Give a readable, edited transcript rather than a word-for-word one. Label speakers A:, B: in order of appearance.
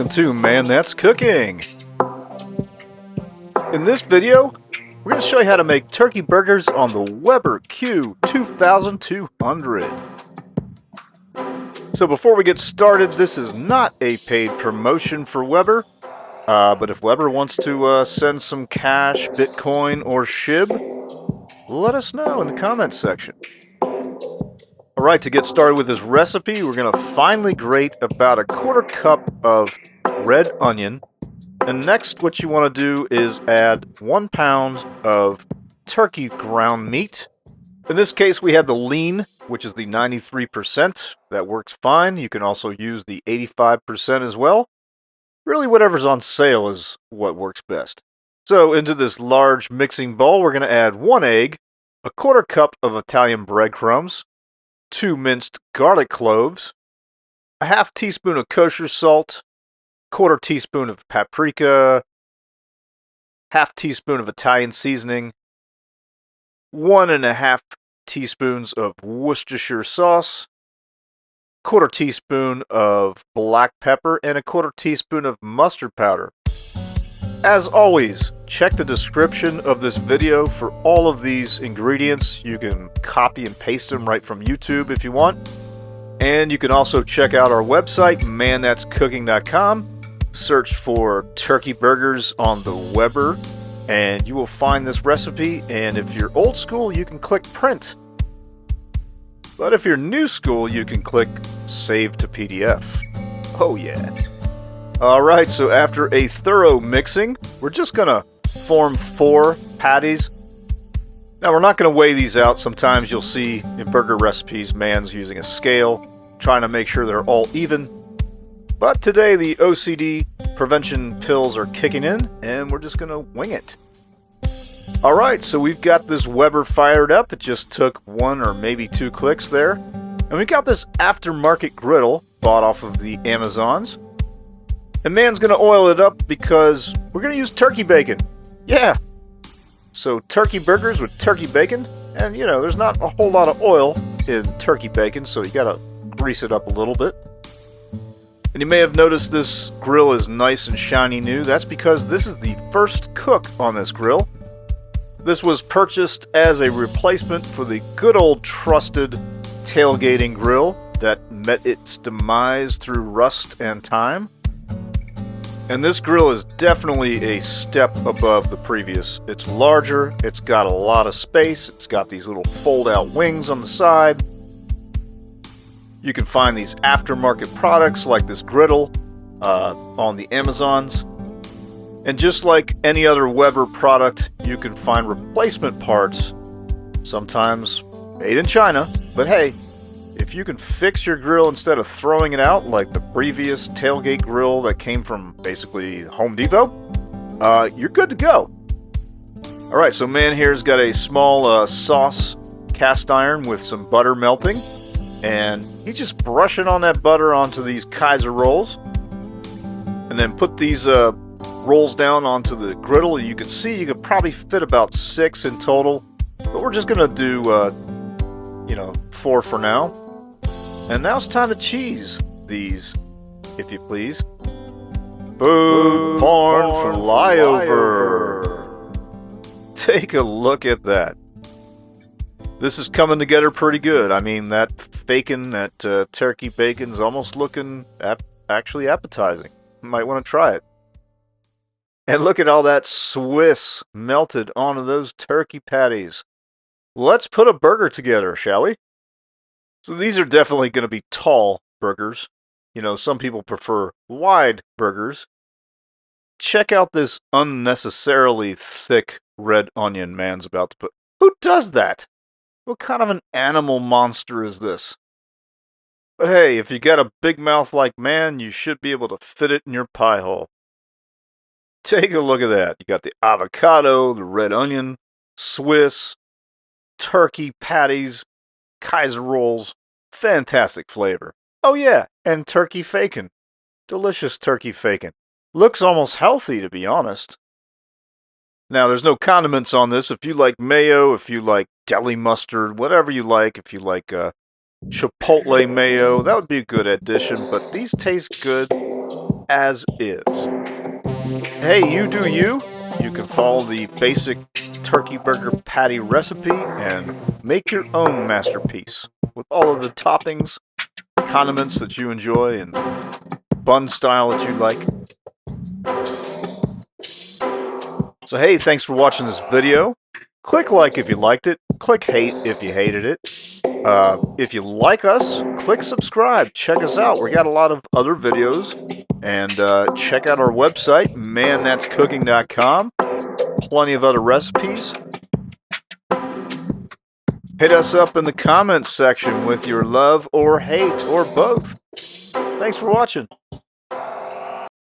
A: welcome to Man That's Cooking. In this video, we're going to show you how to make turkey burgers on the Weber Q2200. So before we get started, this is not a paid promotion for Weber, but if Weber wants to send some cash, Bitcoin, or SHIB, let us know in the comments section. Alright, to get started with this recipe, we're going to finely grate about a quarter cup of red onion. And next, what you want to do is add 1 pound of turkey ground meat. In this case, we have the lean, which is the 93%. That works fine. You can also use the 85% as well. Really, whatever's on sale is what works best. So into this large mixing bowl, we're going to add 1 egg, a quarter cup of Italian breadcrumbs, 2 minced garlic cloves, a half teaspoon of kosher salt, quarter teaspoon of paprika, half teaspoon of Italian seasoning, 1.5 teaspoons of Worcestershire sauce, quarter teaspoon of black pepper, and a quarter teaspoon of mustard powder. As always, check the description of this video for all of these ingredients. You can copy and paste them right from YouTube if you want. And you can also check out our website, manthat'scooking.com. Search for turkey burgers on the Weber, and you will find this recipe. And if you're old school, you can click print. But if you're new school, you can click save to PDF. Oh yeah. Alright, so after a thorough mixing, we're just going to form 4 patties. Now, we're not going to weigh these out. Sometimes you'll see in burger recipes, man's using a scale, trying to make sure they're all even. But today, the OCD prevention pills are kicking in, and we're just going to wing it. Alright, so we've got this Weber fired up. It just took 1 or maybe 2 clicks there. And we've got this aftermarket griddle bought off of the Amazons. And man's going to oil it up because we're going to use turkey bacon. Yeah. So turkey burgers with turkey bacon. And, you know, there's not a whole lot of oil in turkey bacon, so you got to grease it up a little bit. And you may have noticed this grill is nice and shiny new. That's because this is the first cook on this grill. This was purchased as a replacement for the good old trusted tailgating grill that met its demise through rust and time. And this grill is definitely a step above the previous. It's larger, it's got a lot of space, it's got these little fold-out wings on the side. You can find these aftermarket products like this griddle on the Amazons. And just like any other Weber product, you can find replacement parts, sometimes made in China. But hey, if you can fix your grill instead of throwing it out like the previous tailgate grill that came from basically Home Depot, you're good to go. Alright, so man here's got a small sauce cast iron with some butter melting, and he's just brushing on that butter onto these Kaiser rolls, and then put these rolls down onto the griddle. You can see you could probably fit about 6 in total, but we're just gonna do 4 for now. And now it's time to cheese these, if you please. Food porn flyover. Take a look at that. This is coming together pretty good. I mean, that bacon, that turkey bacon's almost looking actually appetizing. You might want to try it. And look at all that Swiss melted onto those turkey patties. Let's put a burger together, shall we? So these are definitely going to be tall burgers. You know, some people prefer wide burgers. Check out this unnecessarily thick red onion man's about to put. Who does that? What kind of an animal monster is this? But hey, if you got a big mouth like man, you should be able to fit it in your pie hole. Take a look at that. You got the avocado, the red onion, Swiss, turkey patties, Kaiser rolls, fantastic flavor. Oh yeah, and turkey bacon. Delicious turkey bacon. Looks almost healthy, to be honest. Now, there's no condiments on this. If you like mayo, if you like deli mustard, whatever you like, if you like chipotle mayo, that would be a good addition, but these taste good as is. Hey, you do you. You can follow the basic turkey burger patty recipe and make your own masterpiece with all of the toppings, condiments that you enjoy, and bun style that you like. So hey, thanks for watching this video. Click like if you liked it. Click hate if you hated it. If you like us, click subscribe. Check us out. We got a lot of other videos. And check out our website, manthat'scooking.com. Plenty of other recipes. Hit us up in the comments section with your love or hate or both. Thanks for watching.